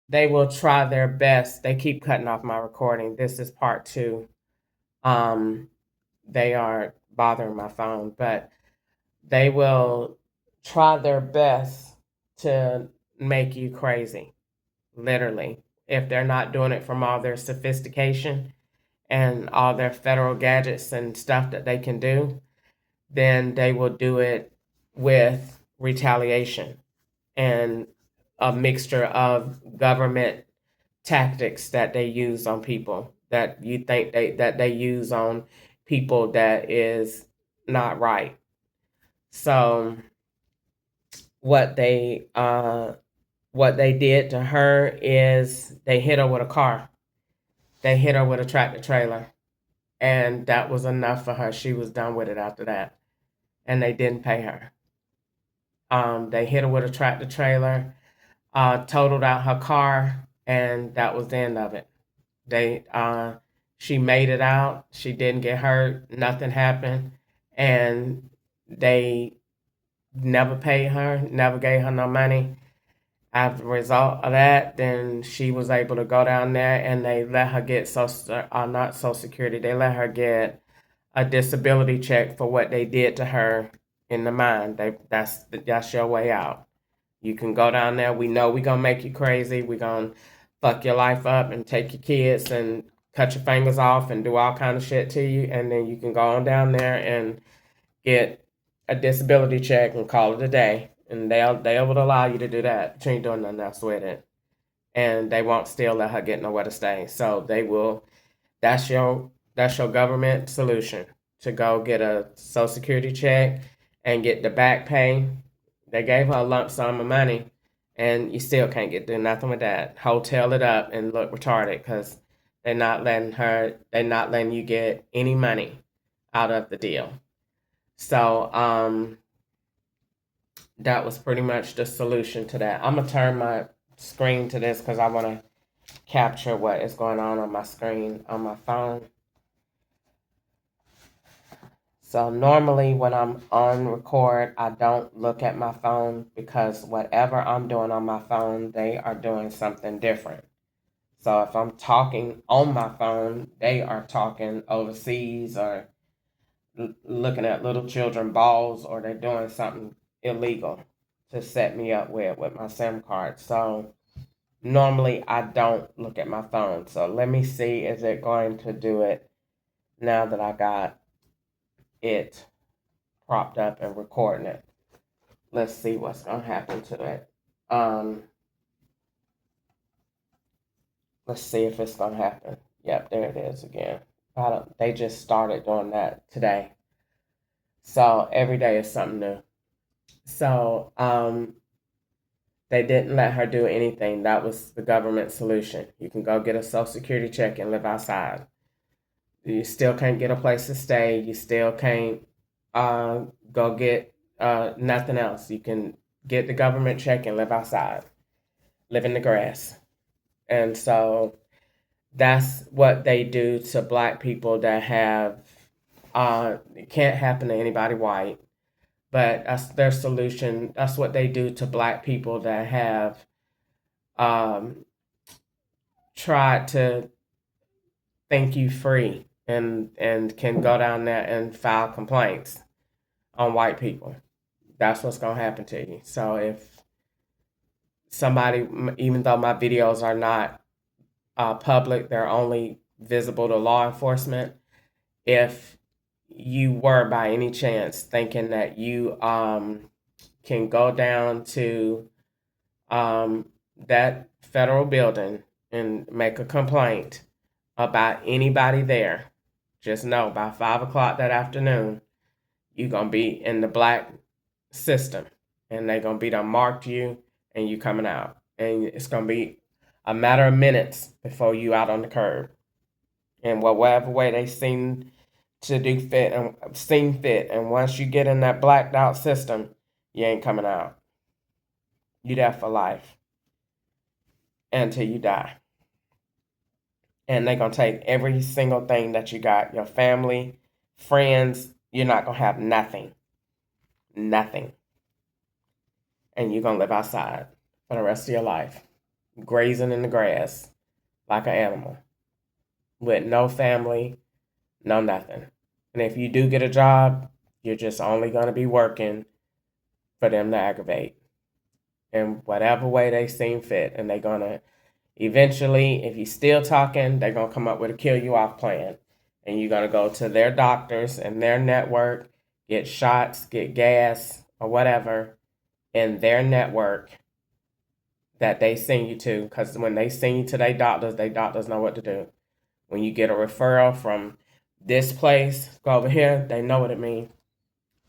they will try their best. They keep cutting off my recording. This is part two. Um, they are bothering my phone, but they will try their best to make you crazy, literally. If they're not doing it from all their sophistication and all their federal gadgets and stuff that they can do, then they will do it with retaliation and a mixture of government tactics that they use on people that you think they use on people that is not right. So what they uh what they did to her is they hit her with a car. They hit her with a tractor trailer, and that was enough for her. She was done with it after that, and they didn't pay her. They hit her with a tractor trailer, totaled out her car, and that was the end of it. They She made it out. She didn't get hurt. Nothing happened, and they never paid her. Never gave her no money. As a result of that, then she was able to go down there, and they let her get not Social Security. They let her get a disability check for what they did to her in the mine. That's your way out. You can go down there. We know we're gonna make you crazy. We're gonna fuck your life up and take your kids and cut your fingers off and do all kind of shit to you, and then you can go on down there and get a disability check and call it a day. And they will allow you to do that. But you ain't doing nothing else with it. And they won't still let her get nowhere to stay. So they will that's your government solution to go get a social security check and get the back pay. They gave her a lump sum of money, and you still can't do nothing with that. Hotel it up and look retarded because they're not letting you get any money out of the deal. So that was pretty much the solution to that. I'm gonna turn my screen to this because I want to capture what is going on my screen on my phone. So normally when I'm on record, I don't look at my phone because whatever I'm doing on my phone, they are doing something different. So if I'm talking on my phone, they are talking overseas or looking at little children balls, or they're doing something illegal to set me up with my SIM card. So normally I don't look at my phone. So let me see, is it going to do it now that I got it propped up and recording it? Let's see what's gonna happen to it. Um, let's see if it's gonna happen. Yep, there it is again. They just started doing that today. So every day is something new. So they didn't let her do anything. That was the government solution. You can go get a social security check and live outside. You still can't get a place to stay. You still can't go get nothing else. You can get the government check and live outside, live in the grass. And so that's what they do to black people that have, it can't happen to anybody white, but that's their solution. That's what they do to black people that have um, tried to think you free and can go down there and file complaints on white people. That's what's going to happen to you. So if somebody, even though my videos are not public, they're only visible to law enforcement. If you were by any chance thinking that you can go down to that federal building and make a complaint about anybody there, just know by 5 o'clock that afternoon, you're going to be in the black system, and they're going to be done marked you, and you coming out. And it's going to be a matter of minutes before you out on the curb. And whatever way they seem to do fit and seem fit. And once you get in that blacked out system, you ain't coming out. You there for life until you die. And they're going to take every single thing that you got, your family, friends. You're not going to have nothing. Nothing. And you're going to live outside for the rest of your life. grazing in the grass like an animal with no family, no nothing. And if you do get a job, you're just only going to be working for them to aggravate in whatever way they seem fit. And they're going to eventually, if you're still talking, they're going to come up with a kill you off plan. And you're going to go to their doctors and their network, get shots, get gas, or whatever in their network that they send you to. Because when they send you to their doctors know what to do. When you get a referral from this place, go over here, they know what it means.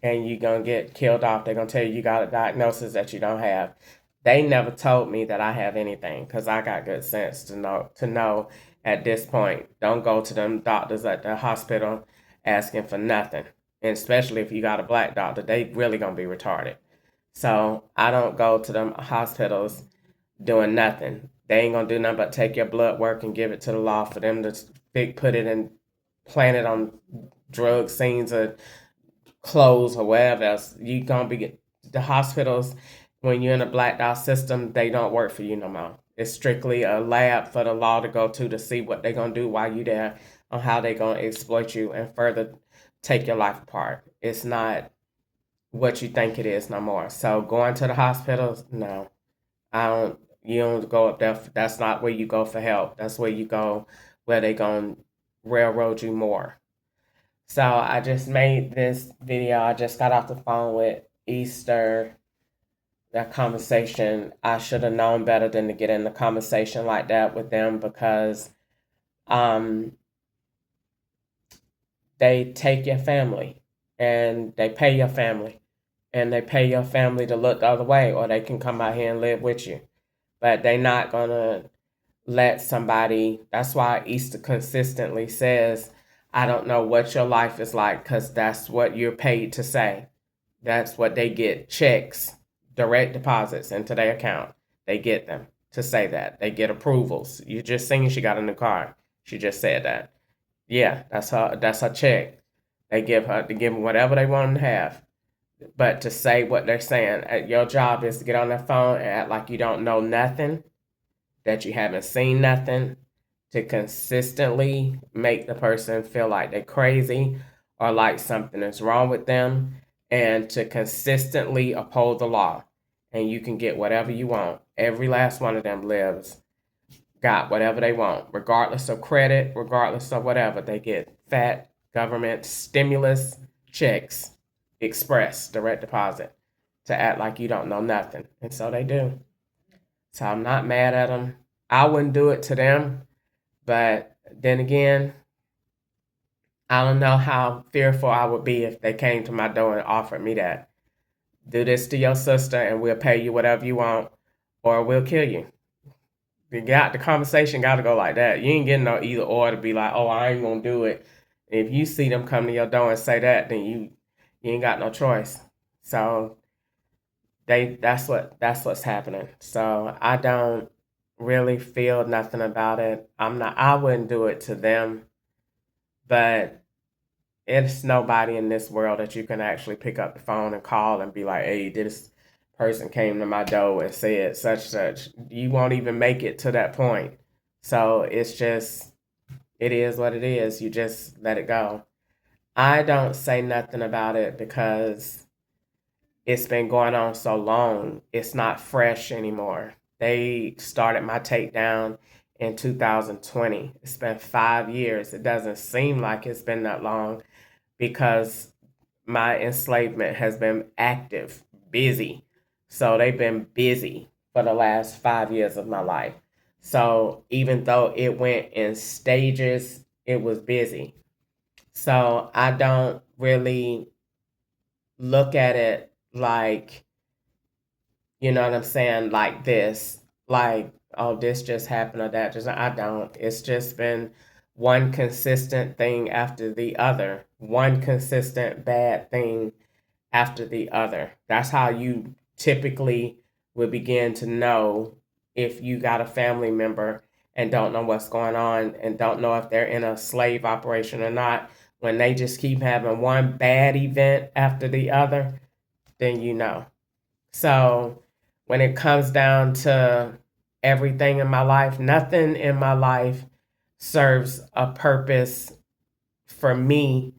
And you're going to get killed off. They're going to tell you got a diagnosis that you don't have. They never told me that I have anything because I got good sense to know at this point. Don't go to them doctors at the hospital asking for nothing. And especially if you got a black doctor, they really going to be retarded. So I don't go to them hospitals doing nothing. They ain't going to do nothing but take your blood work and give it to the law for them to put it and plant it on drug scenes or clothes or whatever else. You gonna be the hospitals when you're in a blacked out system, they don't work for you no more. It's strictly a lab for the law to go to see what they're gonna do while you there, on how they gonna exploit you and further take your life apart. It's not what you think it is no more. So going to the hospitals, no. I don't you don't go up there. That's not where you go for help. That's where you go where they gonna railroad you more. So I just made this video. I just got off the phone with Easter. That conversation, I should have known better than to get in the conversation like that with them because they take your family and they pay your family and they pay your family to look the other way, or they can come out here and live with you. But they're not going to let somebody, that's why Easter consistently says, I don't know what your life is like, because that's what you're paid to say. That's what they get, checks, direct deposits into their account. They get them to say that. They get approvals. You just seen she got a new car. She just said that. Yeah, that's her check. They give them whatever they want them to have. But to say what they're saying, your job is to get on that phone and act like you don't know nothing, that you haven't seen nothing, to consistently make the person feel like they're crazy or like something is wrong with them, and to consistently uphold the law. And you can get whatever you want. Every last one of them got whatever they want, regardless of credit, regardless of whatever. They get fat government stimulus checks, express, direct deposit, to act like you don't know nothing. And so they do. So I'm not mad at them. I wouldn't do it to them. But then again, I don't know how fearful I would be if they came to my door and offered me that. Do this to your sister and we'll pay you whatever you want, or we'll kill you. The conversation got to go like that. You ain't getting no either or to be like, oh, I ain't going to do it. If you see them come to your door and say that, then you ain't got no choice. So that's what's happening. So I don't really feel nothing about it. I wouldn't do it to them, but it's nobody in this world that you can actually pick up the phone and call and be like, hey, this person came to my door and said such. You won't even make it to that point. So it's just, it is what it is. You just let it go. I don't say nothing about it because it's been going on so long. It's not fresh anymore. They started my takedown in 2020. It's been 5 years. It doesn't seem like it's been that long because my enslavement has been active, busy. So they've been busy for the last 5 years of my life. So even though it went in stages, it was busy. So I don't really look at it like, you know what I'm saying, like this, like, oh, this just happened or that just, I don't. It's just been one consistent thing after the other, one consistent bad thing after the other. That's how you typically would begin to know if you got a family member and don't know what's going on and don't know if they're in a slave operation or not. When they just keep having one bad event after the other, then you know. So when it comes down to everything in my life. Nothing in my life serves a purpose for me